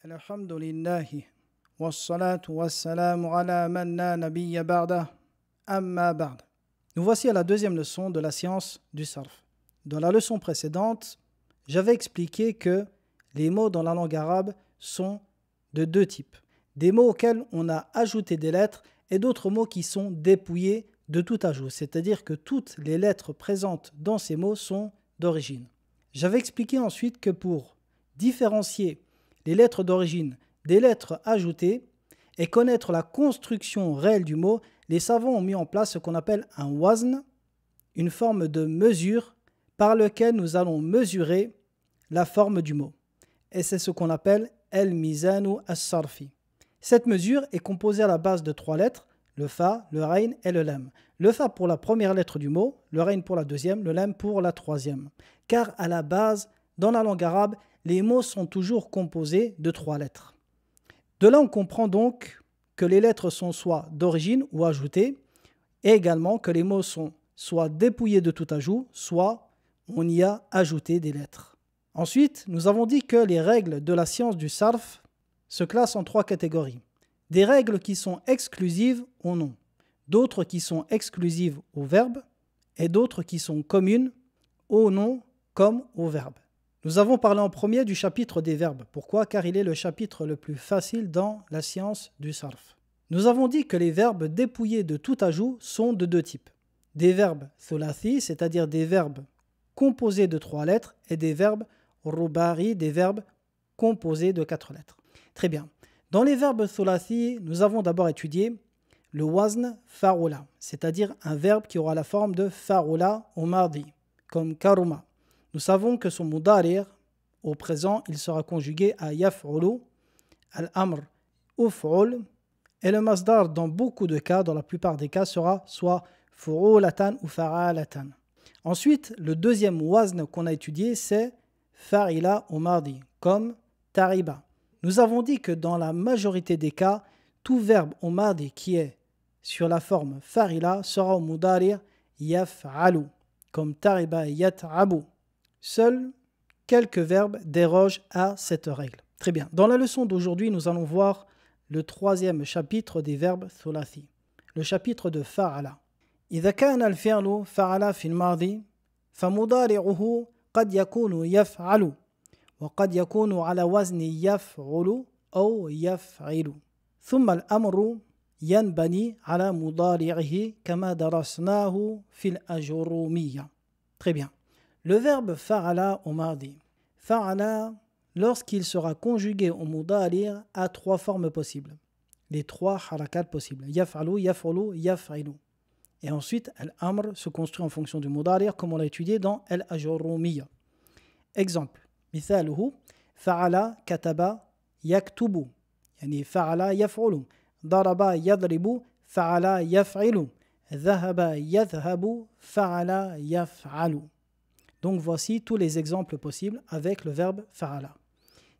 Alhamdulillahi wassalatu wassalamu ala man la nabiyya ba'da amma ba'd. Nous voici à la deuxième leçon de la science du sarf. Dans la leçon précédente, j'avais expliqué que les mots dans la langue arabe sont de deux types. Des mots auxquels on a ajouté des lettres et d'autres mots qui sont dépouillés de tout ajout, c'est-à-dire que toutes les lettres présentes dans ces mots sont d'origine. J'avais expliqué ensuite que pour différencier les lettres d'origine des lettres ajoutées et connaître la construction réelle du mot, les savants ont mis en place ce qu'on appelle un wazn, une forme de mesure par lequel nous allons mesurer la forme du mot. Et c'est ce qu'on appelle el-mizanu as-sarfi. Cette mesure est composée à la base de trois lettres, le fa, le rayn et le lam. Le fa pour la première lettre du mot, le rayn pour la deuxième, le lam pour la troisième. Car à la base, dans la langue arabe, les mots sont toujours composés de trois lettres. De là, on comprend donc que les lettres sont soit d'origine ou ajoutées, et également que les mots sont soit dépouillés de tout ajout, soit on y a ajouté des lettres. Ensuite, nous avons dit que les règles de la science du sarf se classent en trois catégories. Des règles qui sont exclusives au nom, d'autres qui sont exclusives au verbe, et d'autres qui sont communes au nom comme au verbe. Nous avons parlé en premier du chapitre des verbes. Pourquoi? Car il est le chapitre le plus facile dans la science du sarf. Nous avons dit que les verbes dépouillés de tout ajout sont de deux types. Des verbes thulathi, c'est-à-dire des verbes composés de trois lettres, et des verbes rubari, des verbes composés de quatre lettres. Très bien. Dans les verbes thulathi, nous avons d'abord étudié le wazn fa'ula, c'est-à-dire un verbe qui aura la forme de fa'ula au mardi, comme karuma. Nous savons que son mudarir, au présent, il sera conjugué à yaf'ulu, al-amr, uf'ul, et le masdar, dans beaucoup de cas, dans la plupart des cas, sera soit fu'ulatan ou fa'alatan. Ensuite, le deuxième wazn qu'on a étudié, c'est fa'ila au mardi, comme tariba. Nous avons dit que dans la majorité des cas, tout verbe au mardi qui est sur la forme fa'ila sera au mudarir yaf'alu, comme tariba yat'abu. Seuls quelques verbes dérogent à cette règle. Très bien. Dans la leçon d'aujourd'hui, nous allons voir le troisième chapitre des verbes thulathi, le chapitre de fa'ala. إذا كان الفعل فعل في الماضي فمضارعه قد يكون يفعل وقد يكون على وزن يفعل أو يفعل ثم الأمر ينبني على مضارعه كما درسناه في الأجرومية. Très bien. Le verbe fa'ala au mardi. Fa'ala, lorsqu'il sera conjugué au mudarir, a trois formes possibles. Les trois harakat possibles. Yaf'alu, yaf'ulu, yaf'ilu. Et ensuite, al-amr se construit en fonction du mudarir, comme on l'a étudié dans al-ajurumiyya. Exemple. Mithaluhu, fa'ala kataba yaktubu. Yani fa'ala yaf'ulu. Daraba yadribu, fa'ala yaf'ilu. Dhahaba yadhabu, fa'ala yaf'alu. Donc voici tous les exemples possibles avec le verbe fa'ala.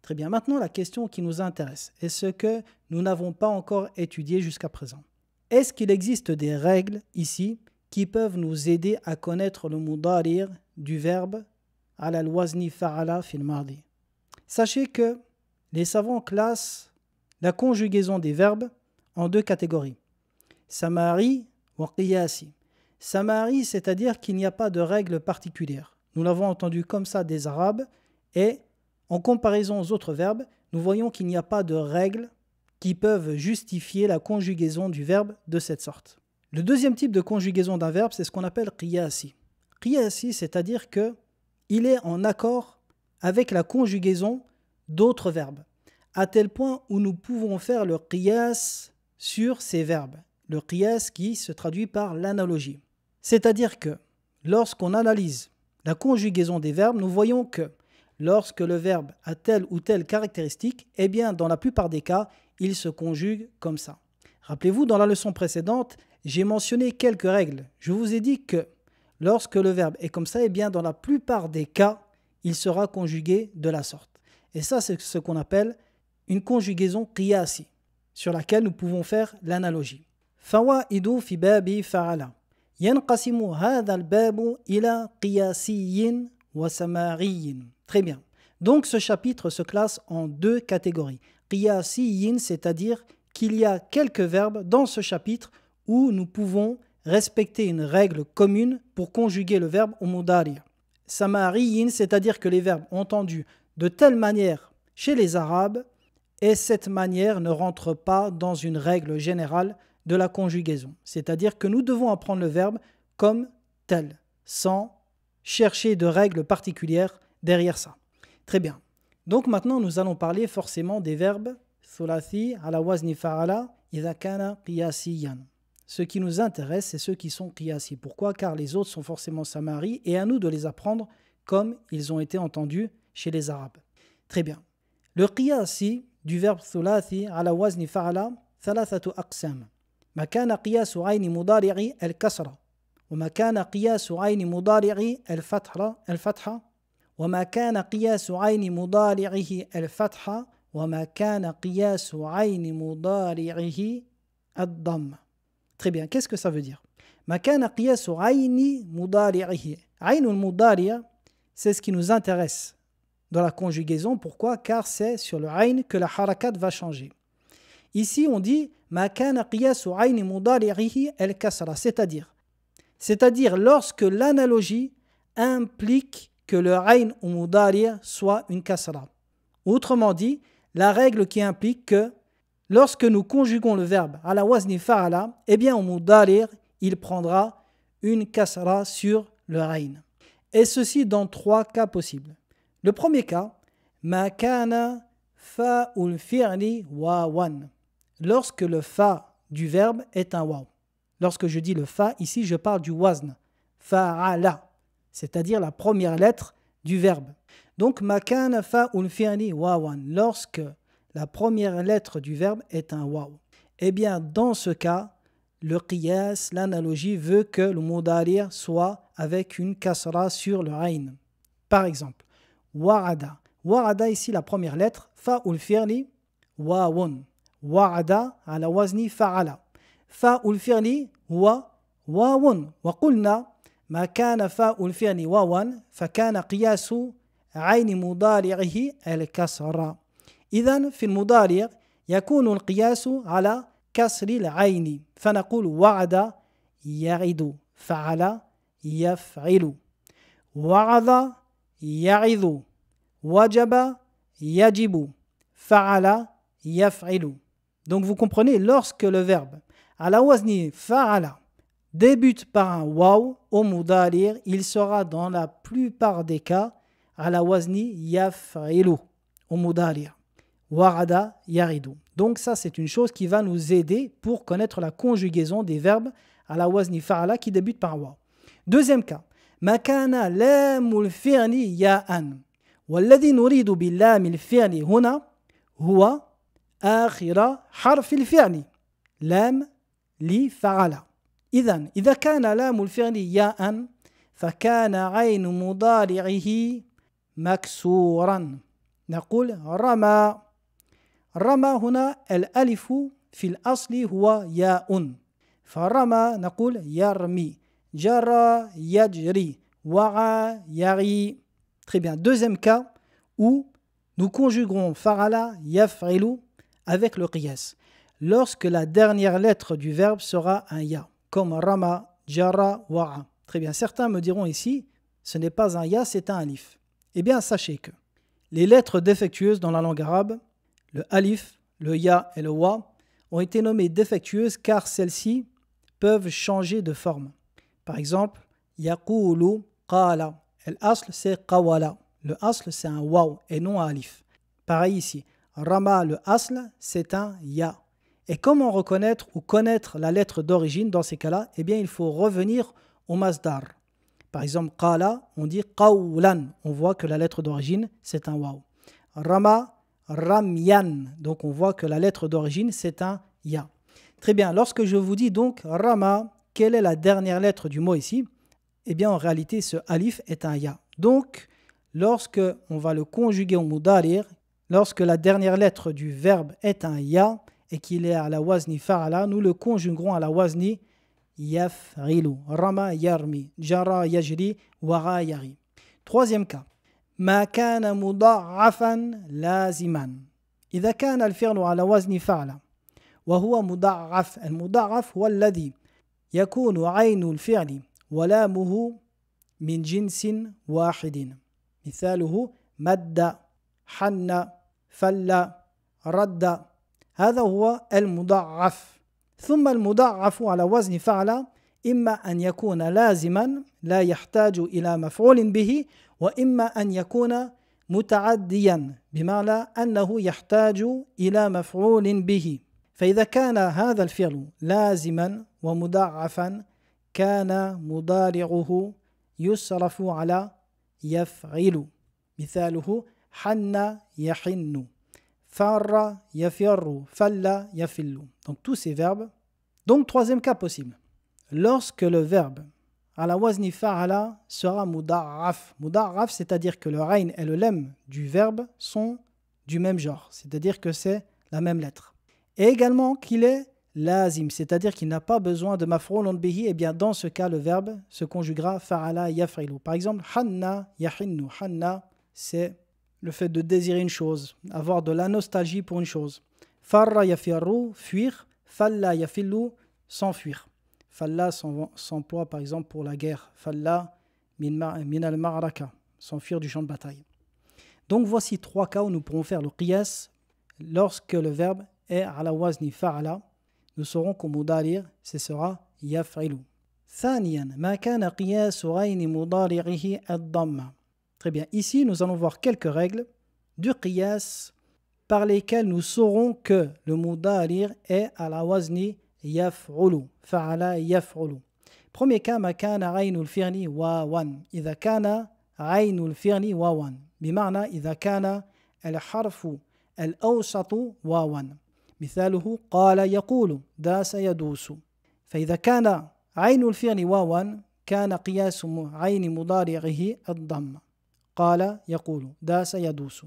Très bien, maintenant la question qui nous intéresse est ce que nous n'avons pas encore étudié jusqu'à présent. Est-ce qu'il existe des règles ici qui peuvent nous aider à connaître le mudarir du verbe ala al-wazni fa'ala fil mardi? Sachez que les savants classent la conjugaison des verbes en deux catégories. Samari wa qiyasi. Samari, c'est-à-dire qu'il n'y a pas de règle particulière. Nous l'avons entendu comme ça des Arabes et en comparaison aux autres verbes, nous voyons qu'il n'y a pas de règles qui peuvent justifier la conjugaison du verbe de cette sorte. Le deuxième type de conjugaison d'un verbe, c'est ce qu'on appelle qiyasi. Qiyasi, c'est-à-dire qu'il est en accord avec la conjugaison d'autres verbes, à tel point où nous pouvons faire le qiyas sur ces verbes. Le qiyas qui se traduit par l'analogie. C'est-à-dire que lorsqu'on analyse la conjugaison des verbes, nous voyons que lorsque le verbe a telle ou telle caractéristique, eh bien, dans la plupart des cas, il se conjugue comme ça. Rappelez-vous, dans la leçon précédente, j'ai mentionné quelques règles. Je vous ai dit que lorsque le verbe est comme ça, eh bien, dans la plupart des cas, il sera conjugué de la sorte. Et ça, c'est ce qu'on appelle une conjugaison qiyasi, sur laquelle nous pouvons faire l'analogie. Fawaidu fi babi fa'ala. ينقسم هذا الباب إلى قياسي وسماعي. Très bien. Donc ce chapitre se classe en deux catégories. Qiyasiyin, c'est-à-dire qu'il y a quelques verbes dans ce chapitre où nous pouvons respecter une règle commune pour conjuguer le verbe au mudari'. Samariyin, c'est-à-dire que les verbes ont entendu de telle manière chez les Arabes et cette manière ne rentre pas dans une règle générale de la conjugaison. C'est-à-dire que nous devons apprendre le verbe comme tel, sans chercher de règles particulières derrière ça. Très bien. Donc maintenant, nous allons parler forcément des verbes thulathi ala wazni fa'ala idha kana qiyasiyan. Ce qui nous intéresse, c'est ceux qui sont qiyasi. Pourquoi? Car les autres sont forcément samari et à nous de les apprendre comme ils ont été entendus chez les Arabes. Très bien. Le qiyasi du verbe thulathi ala wazni fa'ala thalathatu aqsam. Ma kana qiyasu ayni mudari'i al-kasra wa ma kana qiyasu ayni mudari'i al-fatha wa ma kana qiyasu ayni mudari'ihi al-fatha wa ma kana qiyasu ayni mudari'ihi ad-damma. Très bien, qu'est-ce que ça veut dire? Ma kana qiyasu ayni mudari'ihi. Aynul mudari', c'est ce qui nous intéresse dans la conjugaison. Pourquoi? Car c'est sur le ayn que la harakat va changer. Ici, on dit ma kana qiyasu ayni mudari'ihi al-kasra, c'est-à-dire lorsque l'analogie implique que le ayn ou mudari' soit une kasra. Autrement dit, la règle qui implique que lorsque nous conjuguons le verbe ala wazni fa'ala, eh bien au mudari' il prendra une kasra sur le ayn. Et ceci dans trois cas possibles. Le premier cas, ma kana fa'ul fi'li wawan. Lorsque le fa du verbe est un waw. Lorsque je dis le fa, ici je parle du wazn, fa'ala, c'est-à-dire la première lettre du verbe. Donc, ma kana fa'ul fi'li wawan. Lorsque la première lettre du verbe est un waw. Eh bien, dans ce cas, le qiyas, l'analogie, veut que le mudari' soit avec une kasra sur le ayn. Par exemple, wa'ada. Wa'ada, ici, la première lettre, fa'ul fi'li wawun. Wa'ada ala wazni fa'ala. Fa'ul fi'li huwa wawun. Wa qulna ma kana fa'ul fi'li wawan fa kana qiyasu عين مضارعه الكسر. إذن في المضارع يكون القياس على كسر العين فنقول وعد يعد فعل يفعل وعظ يعظ وجب يجب فعل يفعل. Donc vous comprenez, lorsque le verbe ala wazni fa'ala débute par un waw au mudari', il sera dans la plupart des cas ala wazni yaf'ilu au mudari'. Wa'ada yaridu. Donc ça c'est une chose qui va nous aider pour connaître la conjugaison des verbes ala wazni fa'ala qui débutent par un waw. Deuxième cas, ma kana lamul fi'li ya'an. والذي نريد باللام الفعل هنا هو آخر حرف الفعل لام لفعل. إذا كان لام الفعل ياء فكان عين مضارعه مكسورا. نقول رمى. رمى هنا الألف في الأصل هو ياء فرمى نقول يرمي. جرى يجري. وعى يغي. Très bien. Deuxième cas où nous conjuguerons fa'ala yaf'ilu avec le qiyas. Lorsque la dernière lettre du verbe sera un ya, comme rama, jara, wa'a. Très bien. Certains me diront ici, ce n'est pas un ya, c'est un alif. Eh bien, sachez que les lettres défectueuses dans la langue arabe, le alif, le ya et le wa, ont été nommées défectueuses car celles-ci peuvent changer de forme. Par exemple, yaqulu, qala. L'asl c'est qawala. Le asl c'est un waw et non un alif. Pareil ici. Rama, le asl c'est un ya. Et comment reconnaître ou connaître la lettre d'origine dans ces cas-là? Eh bien, il faut revenir au masdar. Par exemple, qala, on dit qawlan. On voit que la lettre d'origine c'est un waw. Rama, ramyan. Donc on voit que la lettre d'origine c'est un ya. Très bien. Lorsque je vous dis donc rama, quelle est la dernière lettre du mot ici? Eh bien, en réalité, ce alif est un ya. Donc, lorsque on va le conjuguer au mudari', lorsque la dernière lettre du verbe est un ya et qu'il est à la wazni fa'ala, nous le conjuguerons à la wazni yaf'ilu. Rama yarmi, jara yajri, wara yari. Troisième cas. ما كان مضاعفا لازما. إذا كان الفعل على وزن فعل وهو مضاعف، المضاعف هو الذي يكون عين الفعل ولامه من جنس واحد. مثاله مد، حن، فل، رد، هذا هو المضاعف. ثم المضاعف على وزن فعل إما أن يكون لازما لا يحتاج إلى مفعول به، وإما أن يكون متعديا بمعنى أنه يحتاج إلى مفعول به. فإذا كان هذا الفعل لازما ومضاعفا كان مضارعه يصرف على يفعل. مثاله حن يحن، فر يفر، فل يفل. Donc tous ces verbes. Donc troisième cas possible. Lorsque le verbe à la wazni fa'ala sera muda'af. Muda'af, c'est-à-dire que le rayn et le lem du verbe sont du même genre, c'est-à-dire que c'est la même lettre. Et également qu'il est lazim, c'est-à-dire qu'il n'a pas besoin de maf'oulun bihi, et bien dans ce cas le verbe se conjuguera fa'ala yaf'ilu. Par exemple, hanna yahinnu. Hanna, c'est le fait de désirer une chose, avoir de la nostalgie pour une chose. Farra yafirru, fuir. Falla yafillu, s'enfuir. Falla s'emploie par exemple pour la guerre. Falla min al-ma'raka, s'enfuir du champ de bataille. Donc voici trois cas où nous pourrons faire le qiyas lorsque le verbe est à la wazni fa'ala. Nous saurons qu'au mudari' ce sera yaf'ilu. ثانيا ما كان قياس غين مضارعه الضمة. Très bien, ici nous allons voir quelques règles du qiyas par lesquelles nous saurons que le mudari' est à la wazni yaf'ulu. Fa'ala yaf'ulu. Premier cas, ما كان عين الفعل واوا. إذا كان عين الفعل واوا بمعنى إذا كان الحرف الأوسط واوا. مثاله قال يقول، داس يدوس. فإذا كان عين الفعل واوا كان قياس عين مضارعه الضم. قال يقول، داس يدوس.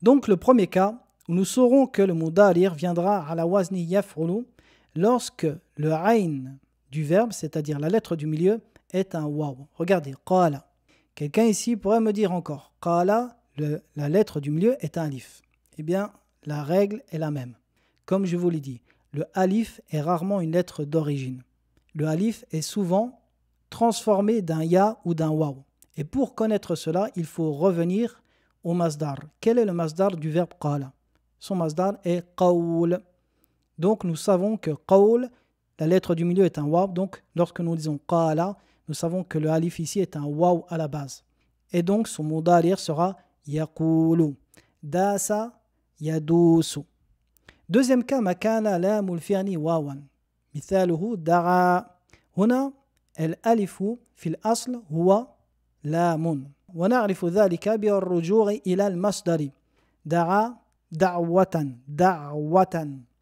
Donc le premier cas, nous saurons que le mudari' viendra à la wazni yaf'ulu lorsque le ayn du verbe, c'est-à-dire la lettre du milieu, est un waw. Regardez, qala. Quelqu'un ici pourrait me dire encore, qala, la lettre du milieu est un alif. Eh bien, la règle est la même. Comme je vous l'ai dit, le alif est rarement une lettre d'origine. Le alif est souvent transformé d'un ya ou d'un waw. Et pour connaître cela, il faut revenir au masdar. Quel est le masdar du verbe qala? Son masdar est qawl. Donc nous savons que qawl, la lettre du milieu est un waw. Donc lorsque nous disons qala, nous savons que le alif ici est un waw à la base. Et donc son mudari' sera yaqulu. Dasa yadusu. Deuxième cas, makana lamul fi'li wawan. مثاله دعا. هنا الألف في الأصل هو لام، ونعرف ذلك بالرجوع إلى المصدر. دعا دعوة.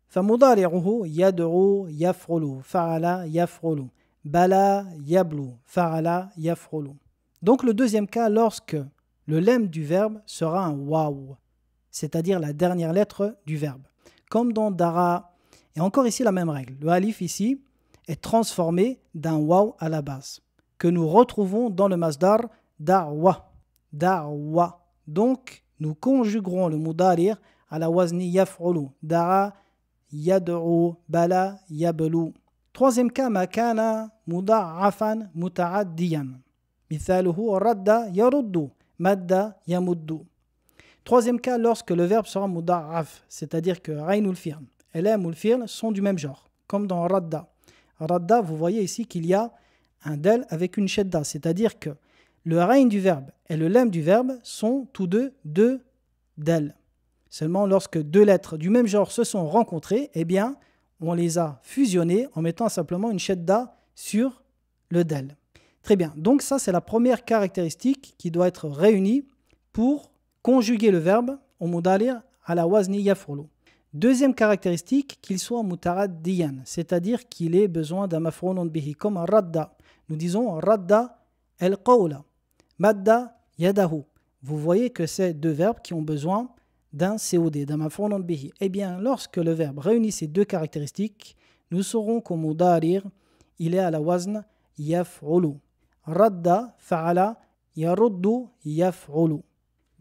فمضارعه يدعو يفعل، فعل يفعل، بلا يبلو، فعل يفعل. Donc le deuxième cas, lorsque le lemme du verbe sera un waw, c'est-à-dire la dernière lettre du verbe, comme dans dara. Et encore ici la même règle, le alif ici est transformé d'un waw à la base, que nous retrouvons dans le masdar da'wa. Donc nous conjuguerons le mudari' à la wazni yaf'ulu. Da'a yad'u, bala yablu. Troisième cas, makana muda'afan muta'addiyan. Mithaluhu radda yaruddu, madda yamuddu. Troisième cas, lorsque le verbe sera muda'af, c'est-à-dire que raynul fi'l et lamul fi'l sont du même genre, comme dans radda. Radda, vous voyez ici qu'il y a un del avec une shedda, c'est-à-dire que le rayn du verbe et le lam du verbe sont tous deux del. Seulement lorsque deux lettres du même genre se sont rencontrées, eh bien, on les a fusionnées en mettant simplement une shedda sur le del. Très bien, donc ça c'est la première caractéristique qui doit être réunie pour conjuguer le verbe au mudari' à la wazni yaf'ulu. Deuxième caractéristique, qu'il soit mutaraddiyan, c'est-à-dire qu'il ait besoin d'un maf'ulun bihi, comme radda. Nous disons radda al-qawla, madda yadahu. Vous voyez que c'est deux verbes qui ont besoin d'un COD, d'un maf'ulun bihi. Eh bien, lorsque le verbe réunit ces deux caractéristiques, nous saurons qu'au mudari' il est à la wazn yaf'ulu. Radda fa'ala yaruddu yaf'ulu.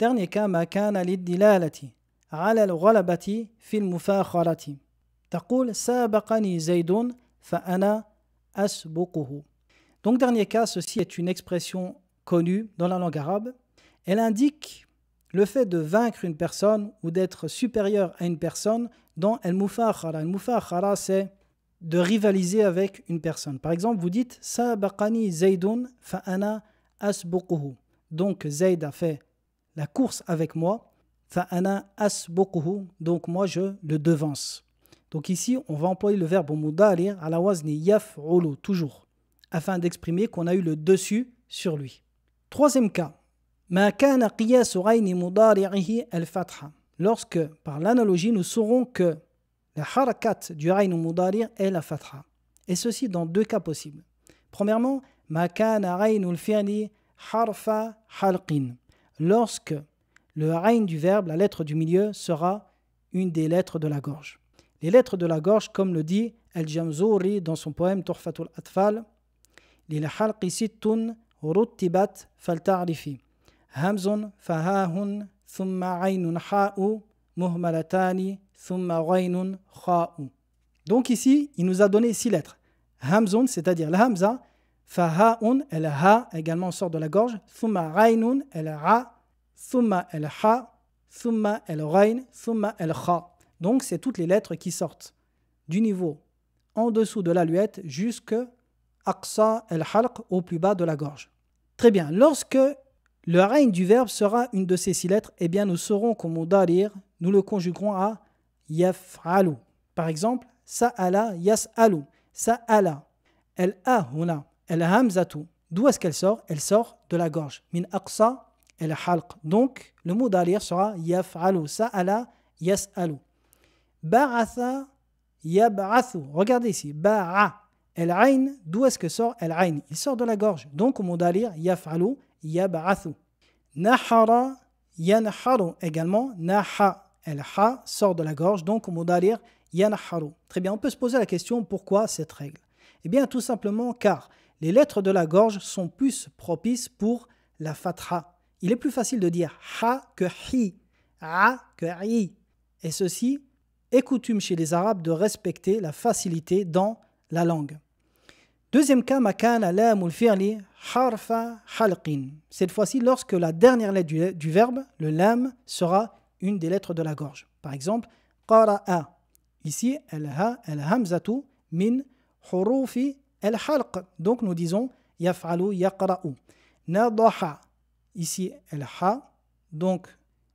Dernier cas, ما كان للدلالة على الغلبة في المفاخرة. تقول سابقني زيد فأنا أسبقه. Donc dernier cas, ceci est une expression connue dans la langue arabe. Elle indique le fait de vaincre une personne ou d'être supérieur à une personne dans al-mufakhara. Al-mufakhara, c'est de rivaliser avec une personne. Par exemple, vous dites Sabaqani Zaydun fa ana asbuquhu. Donc Zayd a fait la course avec moi. Fa ana asbuquhu. Donc moi je le devance. Donc ici, on va employer le verbe mudari à la wazni yaf'ulu, toujours, afin d'exprimer qu'on a eu le dessus sur lui. Troisième cas. Ma kana qiyas ghayni mudari'ihi al-fatha. Lorsque, par l'analogie, nous saurons que la harakat du ayn mudari' est la fatha. Et ceci dans deux cas possibles. Premièrement, ma kana ayn al-fi'li harfa halqin. Lorsque le ayn du verbe, la lettre du milieu, sera une des lettres de la gorge. Les lettres de la gorge, comme le dit Al-Jamzouri dans son poème Tuhfatul Atfal, lil halqi sittun ruttibat falta'rifi. Hamzun fahahun thumma aynun ha'u muhmalatani thumma ghaynun kha'u. Donc ici, il nous a donné 6 lettres. Hamzun, c'est-à-dire la hamza, fahahun, el ha également sort de la gorge, thumma ghaynun, el ha, thumma el ha, thumma el ghayn, thumma el kha. Donc c'est toutes les lettres qui sortent du niveau en dessous de la luette jusqu'à aqsa el-halq, au plus bas de la gorge. Très bien, lorsque le ayn du verbe sera une de ces 6 lettres, eh bien nous saurons qu'au mudari' nous le conjuguerons à yaf'alu. Par exemple, sa'ala yas'alu, sa'ala, el-a huna, el-hamzatu. D'où est-ce qu'elle sort? Elle sort de la gorge. Min aqsa el-halq. Donc le mudari' sera yaf'alu, sa'ala yas'alu. Ba'atha yab'athu. Regardez ici. Ba'a. El-ayn, d'où est-ce que sort el-ayn? Il sort de la gorge. Donc au mudari' yaf'alu yab'athu. Nahara yanharu. Également, naha. El-ha sort de la gorge. Donc au mudari' yanharu. Très bien, on peut se poser la question pourquoi cette règle? Eh bien tout simplement car les lettres de la gorge sont plus propices pour la fatha. Il est plus facile de dire ha que hi, a que i. Et ceci est coutume chez les Arabes de respecter la facilité dans la langue. Deuxième cas, makana lamul fi'li harfa halqin. Cette fois-ci, lorsque la dernière lettre du verbe, le lam, sera une des lettres de la gorge. Par exemple, qara'a. Ici, el-hamzatu min hurufi el-halq. Donc nous disons yaf'alu yaqra'u. Nadaha. Ici, el-ha. Donc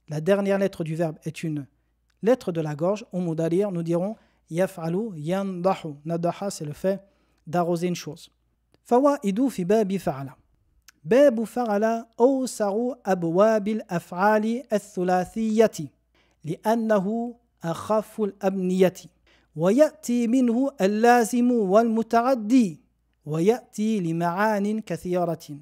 la dernière lettre du verbe est une lettre de la gorge. Au mudari' nous dirons yaf'alu yandahu. Nadaha, c'est le fait d'arroser une chose. Fawaidu fi babi fa'ala. Babu fa'ala awsaru abwabil af'ali al-thulathiyati li'annahu akhafu al-abniyati wa ya'ti minhu al-lazimu wal-muta'addi wa ya'ti li ma'anin kathiratin.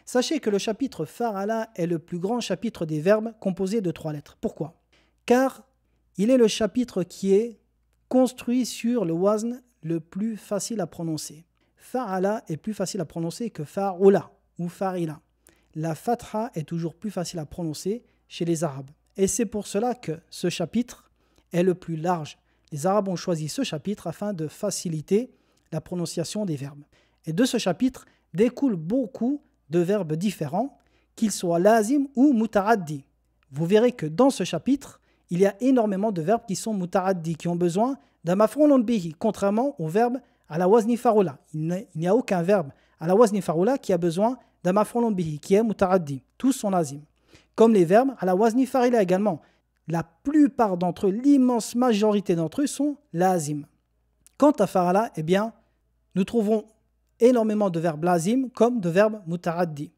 Sachez que le chapitre fa'ala est le plus grand chapitre des verbes composé de 3 lettres. Pourquoi? Car il est le chapitre qui est construit sur le wazn le plus facile à prononcer. Fa'ala est plus facile à prononcer que fa'ula ou fa'ila. La fatha est toujours plus facile à prononcer chez les Arabes. Et c'est pour cela que ce chapitre est le plus large. Les Arabes ont choisi ce chapitre afin de faciliter la prononciation des verbes. Et de ce chapitre découlent beaucoup de verbes différents, qu'ils soient lazim ou muta'addi. Vous verrez que dans ce chapitre, il y a énormément de verbes qui sont muta'addi, qui ont besoin d'un maf'ulun bihi, contrairement au verbe à la wazni fa'ula. Il n'y a aucun verbe à la wazni fa'ula qui a besoin d'un maf'ulun bihi, qui est muta'addi. Tous sont lazim. Comme les verbes à la wazni fa'ila également. La plupart d'entre eux, l'immense majorité d'entre eux sont lazim. Quant à fa'ala, eh bien, nous trouvons énormément de verbes lazim comme de verbes muta'addi.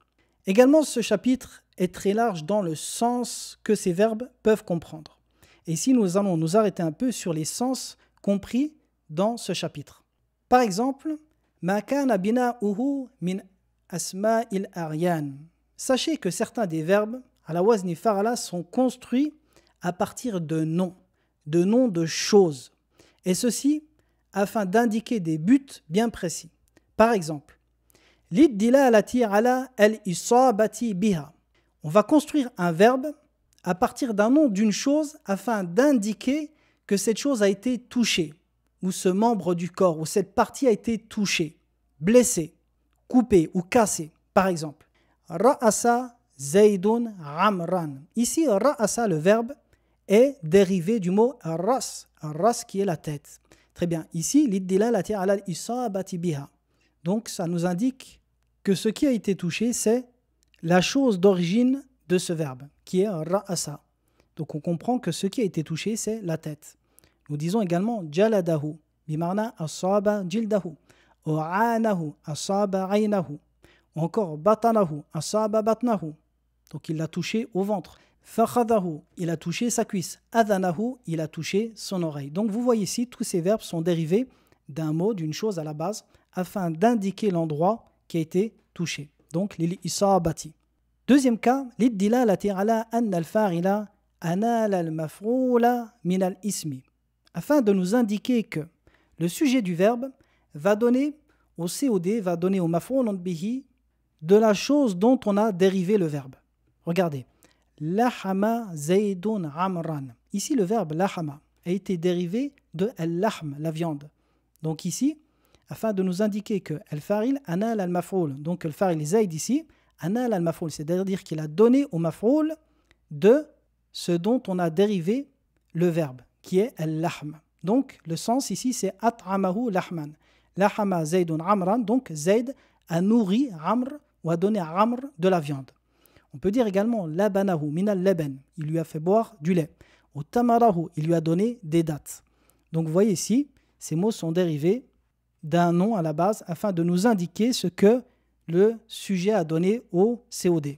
Également, ce chapitre est très large dans le sens que ces verbes peuvent comprendre. Et ici, nous allons nous arrêter un peu sur les sens compris dans ce chapitre. Par exemple, ma kana bina'uhu min asma'il aryan. Sachez que certains des verbes à la wazni fa'ala sont construits à partir de noms de choses. Et ceci afin d'indiquer des buts bien précis. Par exemple, l'iddilalati ala al-isabati biha. On va construire un verbe à partir d'un nom d'une chose afin d'indiquer que cette chose a été touchée, ou ce membre du corps, ou cette partie a été touchée, blessée, coupée ou cassée. Par exemple, Ra'asa Zaydun Amran. Ici, Ra'asa, le verbe, est dérivé du mot ras, ras qui est la tête. Très bien. Ici, l'iddilalati ala al-isabati biha. Donc, ça nous indique que ce qui a été touché, c'est la chose d'origine de ce verbe, qui est ra'asa. Donc, on comprend que ce qui a été touché, c'est la tête. Nous disons également jaladahu, bimarna asaba jildahu, o'anahu, asaba aynahu, ou encore batanahu, asaba batnahu. Donc, il l'a touché au ventre. Fakhadahu, il a touché sa cuisse. Adhanahu, il a touché son oreille. Donc, vous voyez ici, tous ces verbes sont dérivés d'un mot, d'une chose à la base, afin d'indiquer l'endroit qui a été touché. Donc, lil isabati. Deuxième cas, l'iddilalati ala anna al-fa'ila anala al-maf'ula min al-ismi. Afin de nous indiquer que le sujet du verbe va donner au COD, va donner au maf'ulun bihi de la chose dont on a dérivé le verbe. Regardez. Lahama Zaydun Amran. Ici, le verbe lahama a été dérivé de al-lahm, la viande. Donc ici, afin de nous indiquer que al-fa'il anal al-maf'ul. Donc al-fa'il Zayd ici, anal al-maf'ul, c'est-à-dire qu'il a donné au maf'ul de ce dont on a dérivé le verbe, qui est al-lahm. Donc le sens ici, c'est at'amahu lahman. Lahama Zaydun Amran. Donc Zayd a nourri Amr ou a donné à Amr de la viande. On peut dire également labanahu minal laban, il lui a fait boire du lait. Ou tamarahu, il lui a donné des dattes. Donc vous voyez ici, ces mots sont dérivés d'un nom à la base afin de nous indiquer ce que le sujet a donné au COD.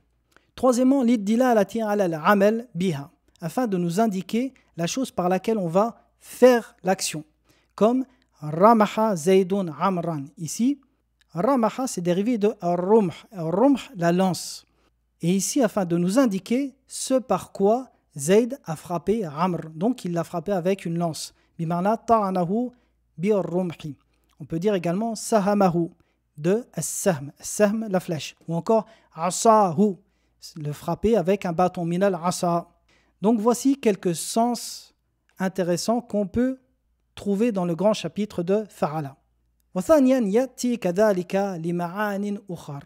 Troisièmement, l'iddilalati ala al-amal biha, afin de nous indiquer la chose par laquelle on va faire l'action. Comme ramaha zaydun amran. Ici, ramaha c'est dérivé de ar-rumh, la lance. Et ici, afin de nous indiquer ce par quoi Zayd a frappé Amr. Donc, il l'a frappé avec une lance. Bimarna ta'anahu bir-rumhi. On peut dire également sahamahu de as-sahm. As-sahm, la flèche. Ou encore asahu, le frapper avec un bâton minal asa. Donc, voici quelques sens intéressants qu'on peut trouver dans le grand chapitre de Fa'ala. وثانيا يأتي كذلك لمعان أخر.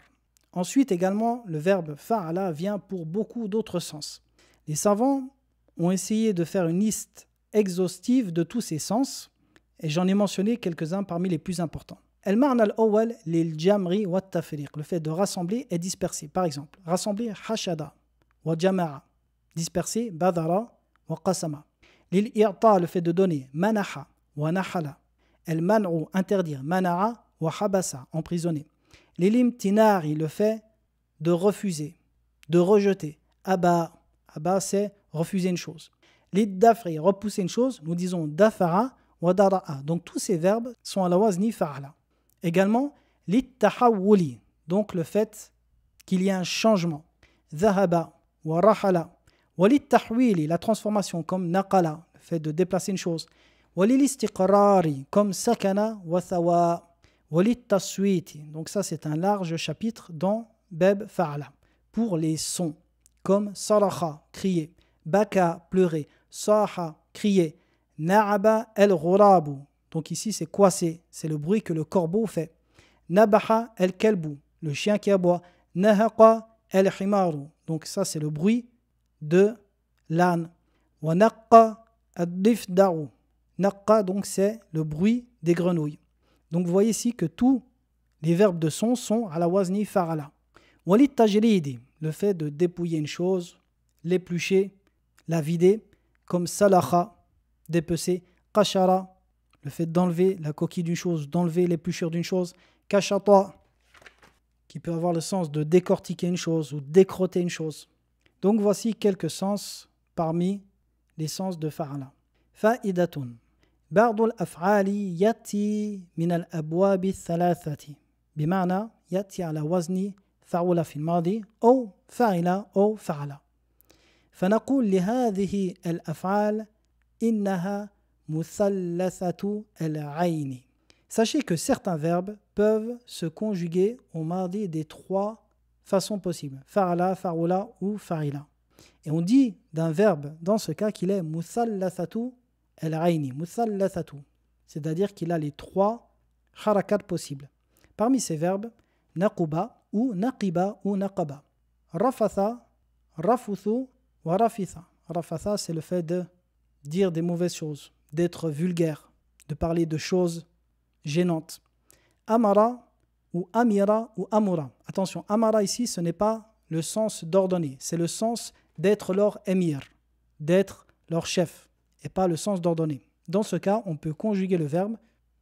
Ensuite également, le verbe fa'ala vient pour beaucoup d'autres sens. Les savants ont essayé de faire une liste exhaustive de tous ces sens et j'en ai mentionné quelques-uns parmi les plus importants. Al-ma'na al-awwal lil-jamri wa tafriq, le fait de rassembler et disperser. Par exemple, rassembler hashada wa jama'a, disperser badara wa qasama. Lil-i'ta, le fait de donner manaha wa nahala. Al-man'u, interdire mana'a wa habasa, emprisonner. L'imtinari, le fait de refuser, de rejeter. Aba, c'est refuser une chose. L'idafri, repousser une chose, nous disons dafara wa dara'a. Donc tous ces verbes sont à la wazni fa'ala. Également, l'ittahawuli, donc le fait qu'il y a un changement. Dhahaba wa rahala. Wa littahwili, la transformation, comme naqala, le fait de déplacer une chose. Wa lilistiqrari, comme sakana wa thawa. Donc ça c'est un large chapitre dans Bab Fa'ala. Pour les sons, comme Saraha, crier, Baka, pleurer, Saha, crier, Na'aba el-Ghurabu. Donc ici c'est quoi c'est le bruit que le corbeau fait. Nabaha el-Kelbu, le chien qui aboie. Nahaqa el-Himaru. Donc ça c'est le bruit de l'âne. Wa naqqa ad-difda'u. Naqqa donc c'est le bruit des grenouilles. Donc vous voyez ici que tous les verbes de son sont à la wazni fa'ala. Walit tajridi, le fait de dépouiller une chose, l'éplucher, la vider, comme salaha, dépecer, qashara, le fait d'enlever la coquille d'une chose, d'enlever l'épluchure d'une chose, kashata, qui peut avoir le sens de décortiquer une chose ou décrotter une chose. Donc voici quelques sens parmi les sens de fa'ala. Fa'idatun. بعض الأفعال يأتي من الأبواب الثلاثة بمعنى يأتي على وزن فعل في الماضي أو فعل أو فعل فنقول لهذه الأفعال إنها مثلثة العين. Sachez que certains verbes peuvent se conjuguer au mardi des trois façons possibles. Fa'ala, fa'ula ou fa'ila. Et on dit d'un verbe dans ce cas qu'il est muthallathatu al-aini, muthallathatu, c'est-à-dire qu'il a les 3 harakat possibles. Parmi ces verbes, naquba ou naqiba ou naqaba, rafatha, rafuthu wa rafitha. Rafatha, c'est le fait de dire des mauvaises choses, d'être vulgaire, de parler de choses gênantes. Amara ou amira ou amura. Attention, amara ici, ce n'est pas le sens d'ordonner, c'est le sens d'être leur émir, d'être leur chef, et pas le sens d'ordonner. Dans ce cas, on peut conjuguer le verbe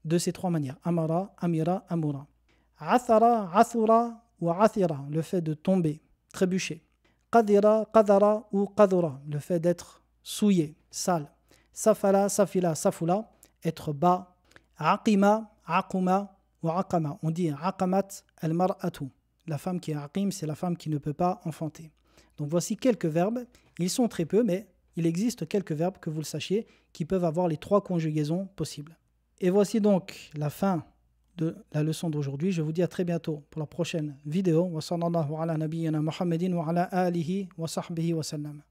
de ces 3 manières. Amara, amira, amura. Athara, athura ou athira, le fait de tomber, trébucher. Qadira, qadara ou qadura, le fait d'être souillé, sale. Safala, safila, safula, être bas. Aqima, aquma ou aqama. On dit aqamat al-mar'atu. La femme qui est aqim, c'est la femme qui ne peut pas enfanter. Donc voici quelques verbes. Ils sont très peu, mais il existe quelques verbes, que vous le sachiez, qui peuvent avoir les 3 conjugaisons possibles. Et voici donc la fin de la leçon d'aujourd'hui. Je vous dis à très bientôt pour la prochaine vidéo. Wa sallallahu ala nabiyyina Muhammadin wa ala alihi wa sahbihi wa sallam.